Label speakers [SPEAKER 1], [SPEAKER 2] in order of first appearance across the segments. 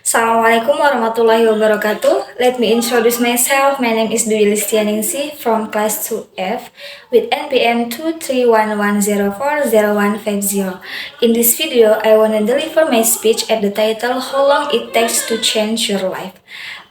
[SPEAKER 1] Assalamualaikum warahmatullahi wabarakatuh. Let me introduce myself. My name is Dwi Listianingsih from class 2F with NPM 23110400150. In this video, I want to deliver my speech at the title How Long It Takes to Change Your Life.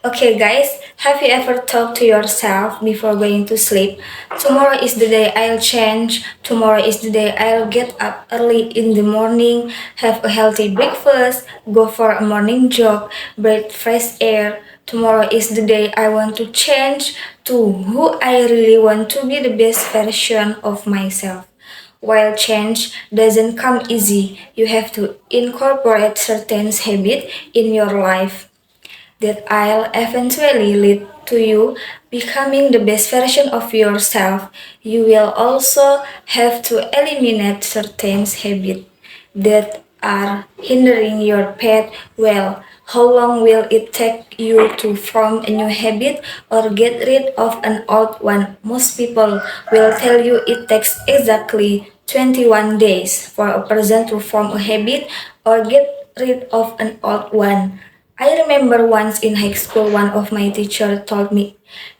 [SPEAKER 1] Okay, guys, have you ever talked to yourself before going to sleep? Tomorrow is the day I'll change. Tomorrow is the day I'll get up early in the morning, have a healthy breakfast, go for a morning jog, breathe fresh air. Tomorrow is the day I want to change to who I really want to be, the best version of myself. While change doesn't come easy, you have to incorporate certain habits in your life that I'll eventually lead to you becoming the best version of yourself. You will also have to eliminate certain habits that are hindering your path. Well, how long will it take you to form a new habit or get rid of an old one? Most people will tell you it takes exactly 21 days for a person to form a habit or get rid of an old one. I remember once in high school, one of my teachers told me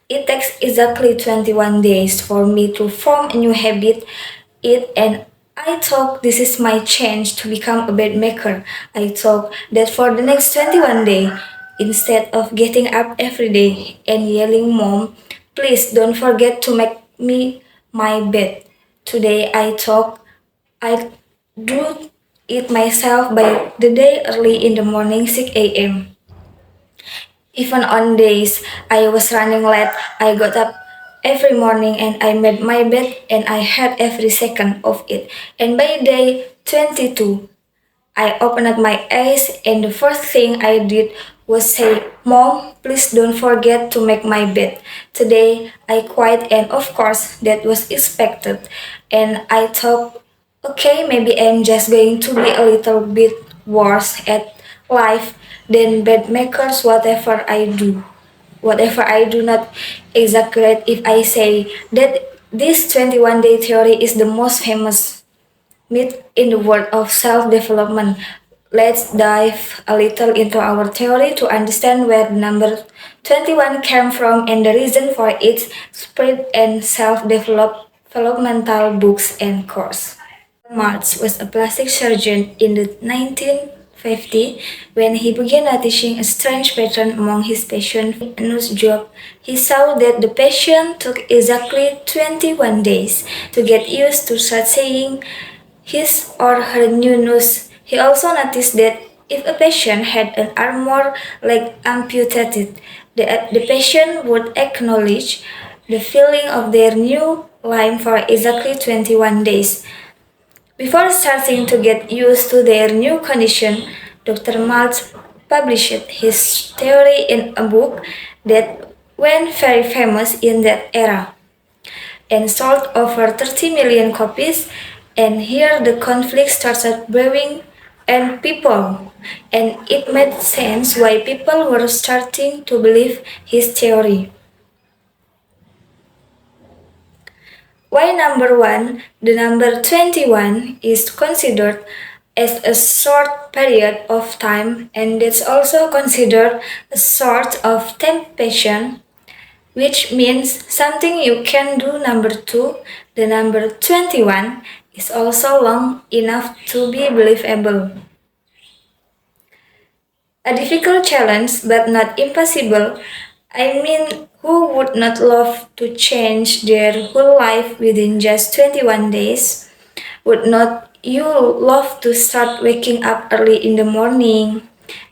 [SPEAKER 1] it takes exactly 21 days for me to form a new habit. And I thought this is my chance to become a bed maker. I thought that for the next 21 days, instead of getting up every day and yelling, Mom, please don't forget to make me my bed. Today I thought I do it myself by the day early in the morning 6 a.m. Even on days I was running late, I got up every morning and I made my bed and I had every second of it. And by day 22, I opened up my eyes and the first thing I did was say, Mom, please don't forget to make my bed. Today I cried and of course that was expected. And I thought, okay, maybe I'm just going to be a little bit worse at life than bed makers, whatever I do not exaggerate if I say that this 21-day theory is the most famous myth in the world of self-development. Let's dive a little into our theory to understand where the number 21 came from and the reason for its spread and self-developmental books and course. Marx was a plastic surgeon in the 1950 when he began noticing a strange pattern among his patients. A nose job, he saw that the patient took exactly 21 days to get used to start saying his or her new nose. He also noticed that if a patient had an arm or leg amputated, the patient would acknowledge the feeling of their new limb for exactly 21 days. Before starting to get used to their new condition, Dr. Maltz published his theory in a book that went very famous in that era and sold over 30 million copies. And here the conflict started brewing and it made sense why people were starting to believe his theory. Why number 1, the number 21 is considered as a short period of time and it's also considered a sort of temptation, which means something you can do. Number 2, the number 21 is also long enough to be believable. A difficult challenge, but not impossible. I mean, who would not love to change their whole life within just 21 days? Would not you love to start waking up early in the morning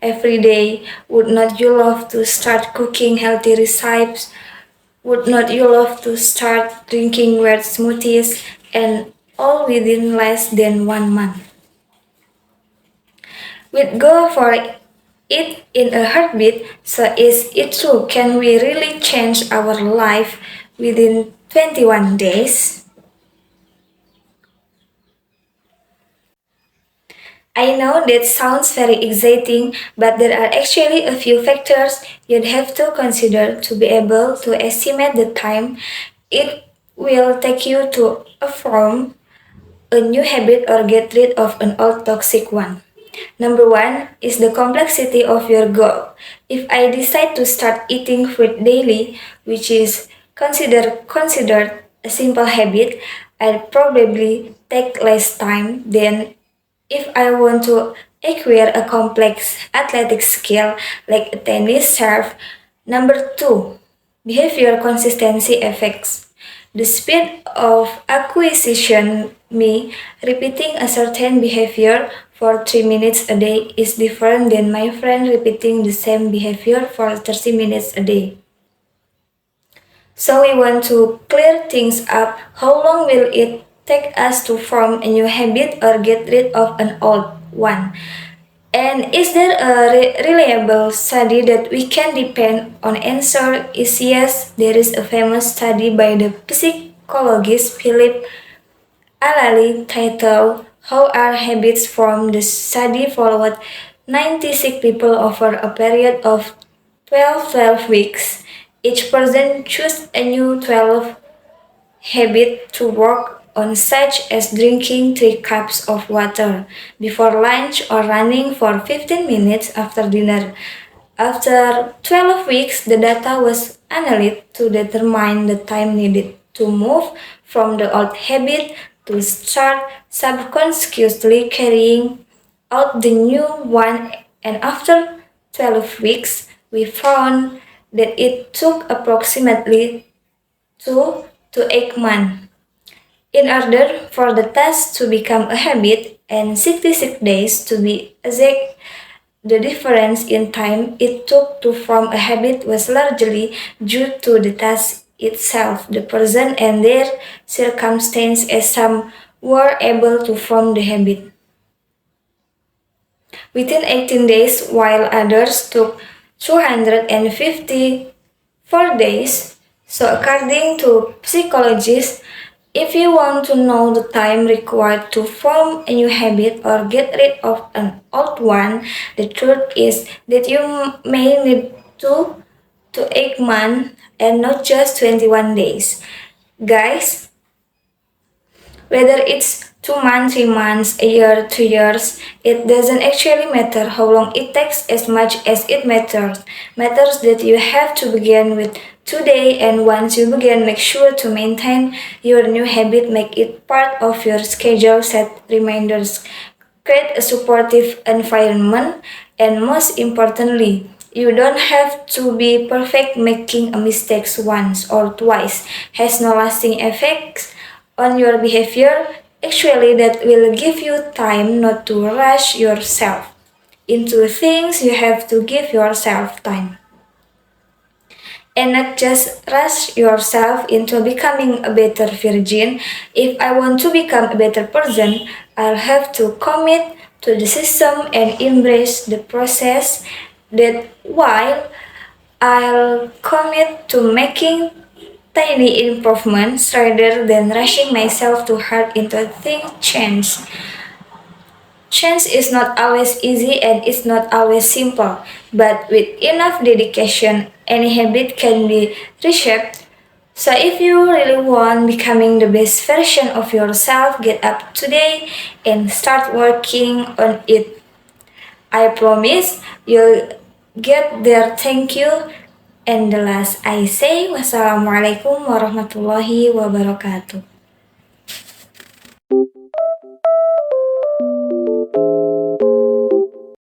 [SPEAKER 1] every day? Would not you love to start cooking healthy recipes? Would not you love to start drinking weird smoothies and all within less than 1 month? We'd go for it in a heartbeat. So is it true? Can we really change our life within 21 days? I know that sounds very exciting, but there are actually a few factors you'd have to consider to be able to estimate the time it will take you to form a new habit or get rid of an old toxic one. Number one is the complexity of your goal. If I decide to start eating fruit daily, which is considered a simple habit, I'll probably take less time than if I want to acquire a complex athletic skill like a tennis serve. Number two, behavior consistency effects. The speed of acquisition me repeating a certain behavior for 3 minutes a day is different than my friend repeating the same behavior for 30 minutes a day. So we want to clear things up. How long will it take us to form a new habit or get rid of an old one? And is there a reliable study that we can depend on? Answer is yes. There is a famous study by the psychologist Philip Alali titled How Are Habits Formed? The study followed 96 people over a period of 12 weeks. Each person chose a new 12 habit to work on, such as drinking 3 cups of water before lunch or running for 15 minutes after dinner. After 12 weeks, the data was analyzed to determine the time needed to move from the old habit to start subconsciously carrying out the new one, and after 12 weeks, we found that it took approximately 2 to 8 months. In order for the task to become a habit and 66 days to be exact, the difference in time it took to form a habit was largely due to the task itself, the person and their circumstance, as some were able to form the habit within 18 days, while others took 254 days. So, according to psychologists, if you want to know the time required to form a new habit or get rid of an old one, the truth is that you may need 2 to 8 months and not just 21 days. Guys, whether it's 2 months, 3 months, a year, 2 years, it doesn't actually matter how long it takes as much as it matters that you have to begin with today, and once you begin, make sure to maintain your new habit, make it part of your schedule, set reminders, create a supportive environment, and most importantly, you don't have to be perfect. Making a mistake once or twice has no lasting effects on your behavior. Actually, that will give you time not to rush yourself into things. You have to give yourself time and not just rush yourself into becoming a better virgin. If I want to become a better person, I'll have to commit to the system and embrace the process. That while I'll commit to making tiny improvements rather than rushing myself too hard into things change. Change is not always easy and it's not always simple, but with enough dedication, any habit can be reshaped. So if you really want becoming the best version of yourself, get up today and start working on it. I promise you'll get there. Thank you. And the last I say, wassalamualaikum warahmatullahi wabarakatuh.